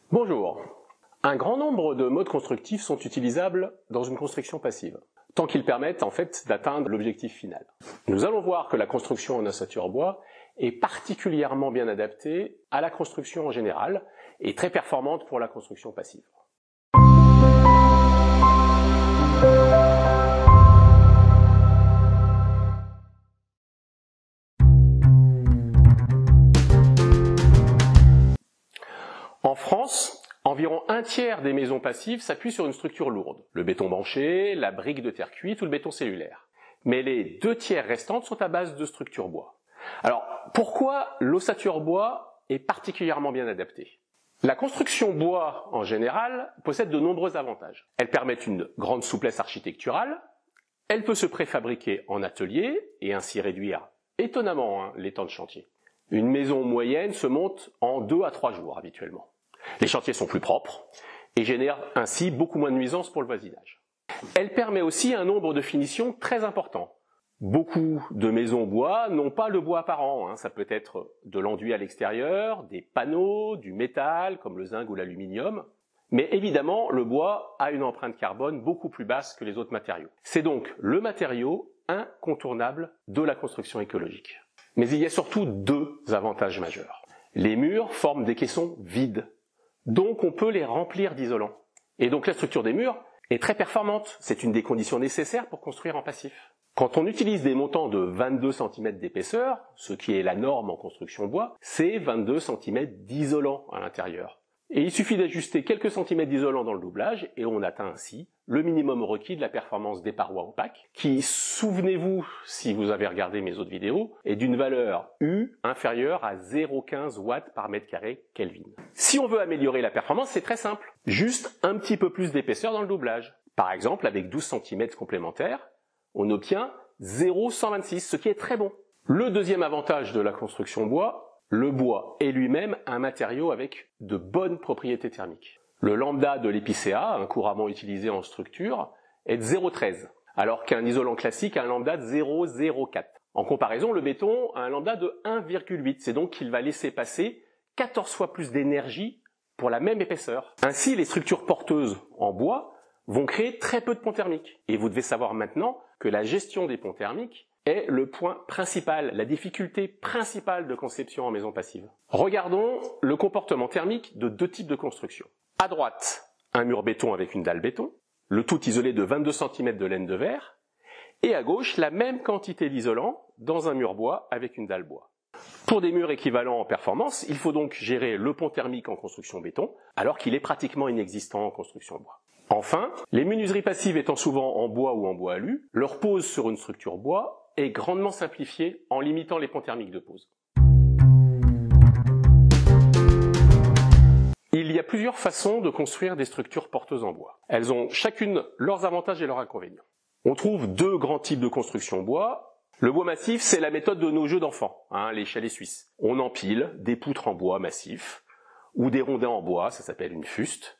Bonjour. Un grand nombre de modes constructifs sont utilisables dans une construction passive, tant qu'ils permettent en fait d'atteindre l'objectif final. Nous allons voir que la construction en ossature bois est particulièrement bien adaptée à la construction en général et très performante pour la construction passive. En France, environ un tiers des maisons passives s'appuient sur une structure lourde. Le béton banché, la brique de terre cuite ou le béton cellulaire. Mais les 2 tiers restantes sont à base de structure bois. Alors, pourquoi l'ossature bois est particulièrement bien adaptée? La construction bois, en général, possède de nombreux avantages. Elle permet une grande souplesse architecturale, elle peut se préfabriquer en atelier et ainsi réduire étonnamment les temps de chantier. Une maison moyenne se monte en 2 à 3 jours habituellement. Les chantiers sont plus propres et génèrent ainsi beaucoup moins de nuisances pour le voisinage. Elle permet aussi un nombre de finitions très important. Beaucoup de maisons bois n'ont pas le bois apparent, ça peut être de l'enduit à l'extérieur, des panneaux, du métal comme le zinc ou l'aluminium. Mais évidemment, le bois a une empreinte carbone beaucoup plus basse que les autres matériaux. C'est donc le matériau incontournable de la construction écologique. Mais il y a surtout 2 avantages majeurs. Les murs forment des caissons vides, donc on peut les remplir d'isolant. Et donc la structure des murs est très performante, c'est une des conditions nécessaires pour construire en passif. Quand on utilise des montants de 22 cm d'épaisseur, ce qui est la norme en construction bois, c'est 22 cm d'isolant à l'intérieur. Et il suffit d'ajuster quelques centimètres d'isolant dans le doublage et on atteint ainsi le minimum requis de la performance des parois opaques, qui, souvenez-vous, si vous avez regardé mes autres vidéos, est d'une valeur U inférieure à 0,15 watts par mètre carré Kelvin. Si on veut améliorer la performance, c'est très simple. Juste un petit peu plus d'épaisseur dans le doublage. Par exemple, avec 12 cm complémentaires, on obtient 0,126, ce qui est très bon. Le deuxième avantage de la construction bois, le bois est lui-même un matériau avec de bonnes propriétés thermiques. Le lambda de l'épicéa, couramment utilisé en structure, est de 0,13, alors qu'un isolant classique a un lambda de 0,04. En comparaison, le béton a un lambda de 1,8, c'est donc qu'il va laisser passer 14 fois plus d'énergie pour la même épaisseur. Ainsi, les structures porteuses en bois vont créer très peu de ponts thermiques. Et vous devez savoir maintenant que la gestion des ponts thermiques est le point principal, la difficulté principale de conception en maison passive. Regardons le comportement thermique de 2 types de construction. À droite, un mur béton avec une dalle béton, le tout isolé de 22 cm de laine de verre, et à gauche, la même quantité d'isolant dans un mur bois avec une dalle bois. Pour des murs équivalents en performance, il faut donc gérer le pont thermique en construction béton, alors qu'il est pratiquement inexistant en construction bois. Enfin, les menuiseries passives étant souvent en bois ou en bois alu, leur pose sur une structure bois est grandement simplifiée en limitant les ponts thermiques de pose. Il y a plusieurs façons de construire des structures porteuses en bois. Elles ont chacune leurs avantages et leurs inconvénients. On trouve 2 grands types de construction bois. Le bois massif, c'est la méthode de nos jeux d'enfants, les chalets suisses. On empile des poutres en bois massif ou des rondins en bois, ça s'appelle une fuste.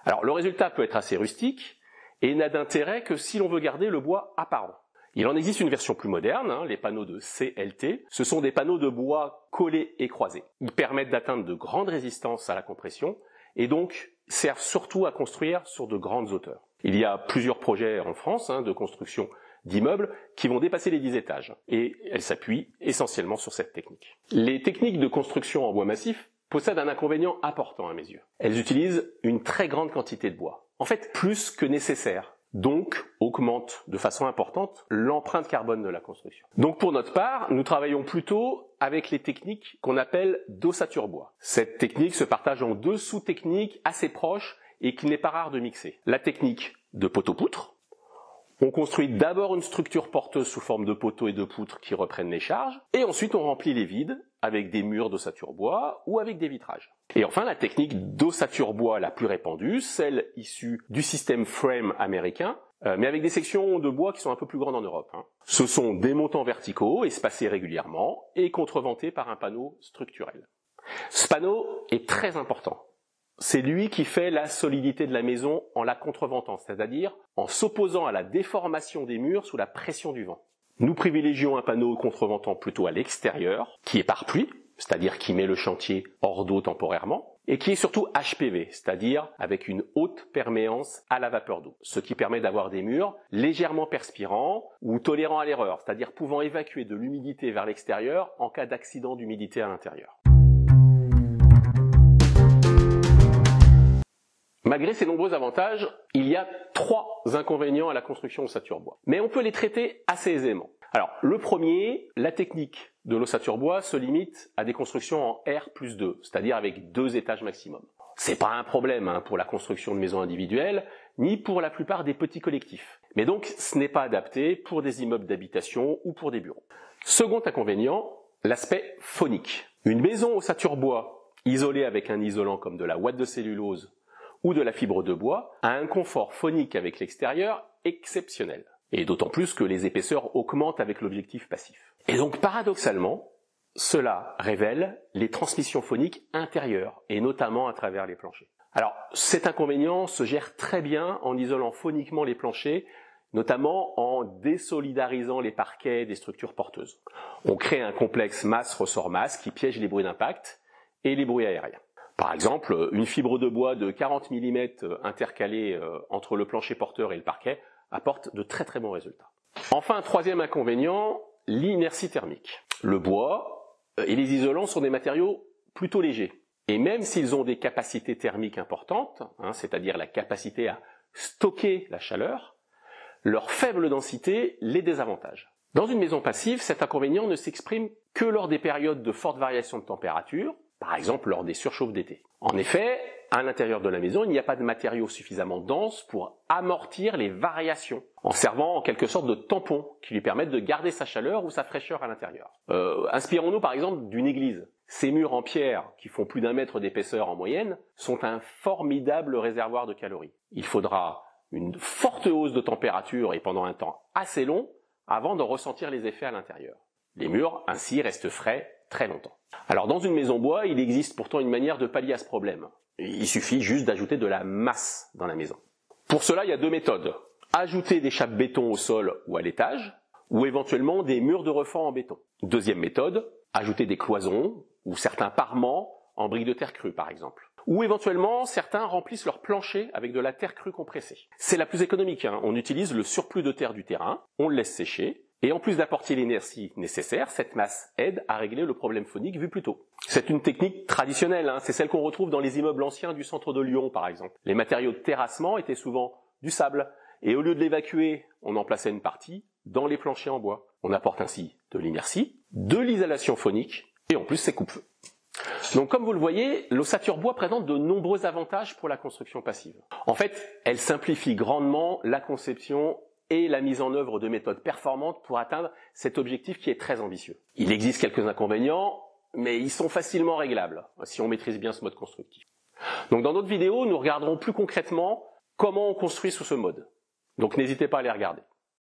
Alors le résultat peut être assez rustique et n'a d'intérêt que si l'on veut garder le bois apparent. Il en existe une version plus moderne, les panneaux de CLT. Ce sont des panneaux de bois collés et croisés. Ils permettent d'atteindre de grandes résistances à la compression et donc servent surtout à construire sur de grandes hauteurs. Il y a plusieurs projets en France de construction d'immeubles qui vont dépasser les 10 étages et elles s'appuient essentiellement sur cette technique. Les techniques de construction en bois massif possèdent un inconvénient important à mes yeux. Elles utilisent une très grande quantité de bois. En fait, plus que nécessaire. Donc, augmente de façon importante l'empreinte carbone de la construction. Donc pour notre part, nous travaillons plutôt avec les techniques qu'on appelle d'ossature bois. Cette technique se partage en 2 sous-techniques assez proches et qu'il n'est pas rare de mixer. La technique de poteau-poutre. On construit d'abord une structure porteuse sous forme de poteaux et de poutres qui reprennent les charges, et ensuite on remplit les vides avec des murs d'ossature bois ou avec des vitrages. Et enfin, la technique d'ossature bois la plus répandue, celle issue du système frame américain, mais avec des sections de bois qui sont un peu plus grandes en Europe. Ce sont des montants verticaux, espacés régulièrement, et contreventés par un panneau structurel. Ce panneau est très important. C'est lui qui fait la solidité de la maison en la contreventant, c'est-à-dire en s'opposant à la déformation des murs sous la pression du vent. Nous privilégions un panneau contreventant plutôt à l'extérieur, qui est par pluie, c'est-à-dire qui met le chantier hors d'eau temporairement, et qui est surtout HPV, c'est-à-dire avec une haute perméance à la vapeur d'eau, ce qui permet d'avoir des murs légèrement perspirants ou tolérants à l'erreur, c'est-à-dire pouvant évacuer de l'humidité vers l'extérieur en cas d'accident d'humidité à l'intérieur. Malgré ces nombreux avantages, il y a 3 inconvénients à la construction ossature bois. Mais on peut les traiter assez aisément. Alors, le premier, la technique de l'ossature bois se limite à des constructions en R+2, c'est-à-dire avec 2 étages maximum. C'est pas un problème pour la construction de maisons individuelles, ni pour la plupart des petits collectifs. Mais donc, ce n'est pas adapté pour des immeubles d'habitation ou pour des bureaux. Second inconvénient, l'aspect phonique. Une maison ossature bois, isolée avec un isolant comme de la ouate de cellulose ou de la fibre de bois, a un confort phonique avec l'extérieur exceptionnel. Et d'autant plus que les épaisseurs augmentent avec l'objectif passif. Et donc paradoxalement, cela révèle les transmissions phoniques intérieures, et notamment à travers les planchers. Alors cet inconvénient se gère très bien en isolant phoniquement les planchers, notamment en désolidarisant les parquets des structures porteuses. On crée un complexe masse-ressort-masse qui piège les bruits d'impact et les bruits aériens. Par exemple, une fibre de bois de 40 mm intercalée entre le plancher porteur et le parquet apporte de très très bons résultats. Enfin, troisième inconvénient, l'inertie thermique. Le bois et les isolants sont des matériaux plutôt légers. Et même s'ils ont des capacités thermiques importantes, c'est-à-dire la capacité à stocker la chaleur, leur faible densité les désavantage. Dans une maison passive, cet inconvénient ne s'exprime que lors des périodes de forte variation de température, par exemple lors des surchauffes d'été. En effet, à l'intérieur de la maison, il n'y a pas de matériaux suffisamment denses pour amortir les variations, en servant en quelque sorte de tampon qui lui permettent de garder sa chaleur ou sa fraîcheur à l'intérieur. Inspirons-nous par exemple d'une église. Ces murs en pierre, qui font plus d'1 mètre d'épaisseur en moyenne, sont un formidable réservoir de calories. Il faudra une forte hausse de température et pendant un temps assez long avant de ressentir les effets à l'intérieur. Les murs ainsi restent frais très longtemps. Alors dans une maison bois, il existe pourtant une manière de pallier à ce problème. Il suffit juste d'ajouter de la masse dans la maison. Pour cela, il y a 2 méthodes. Ajouter des chapes béton au sol ou à l'étage, ou éventuellement des murs de refend en béton. Deuxième méthode, ajouter des cloisons ou certains parements en briques de terre crue par exemple. Ou éventuellement, certains remplissent leur plancher avec de la terre crue compressée. C'est la plus économique, On utilise le surplus de terre du terrain, on le laisse sécher, et en plus d'apporter l'inertie nécessaire, cette masse aide à régler le problème phonique vu plus tôt. C'est une technique traditionnelle, c'est celle qu'on retrouve dans les immeubles anciens du centre de Lyon par exemple. Les matériaux de terrassement étaient souvent du sable, et au lieu de l'évacuer, on en plaçait une partie dans les planchers en bois. On apporte ainsi de l'inertie, de l'isolation phonique, et en plus c'est coupe-feu. Donc comme vous le voyez, l'ossature bois présente de nombreux avantages pour la construction passive. En fait, elle simplifie grandement la conception et la mise en œuvre de méthodes performantes pour atteindre cet objectif qui est très ambitieux. Il existe quelques inconvénients, mais ils sont facilement réglables si on maîtrise bien ce mode constructif. Donc dans d'autres vidéos, nous regarderons plus concrètement comment on construit sous ce mode. Donc n'hésitez pas à les regarder.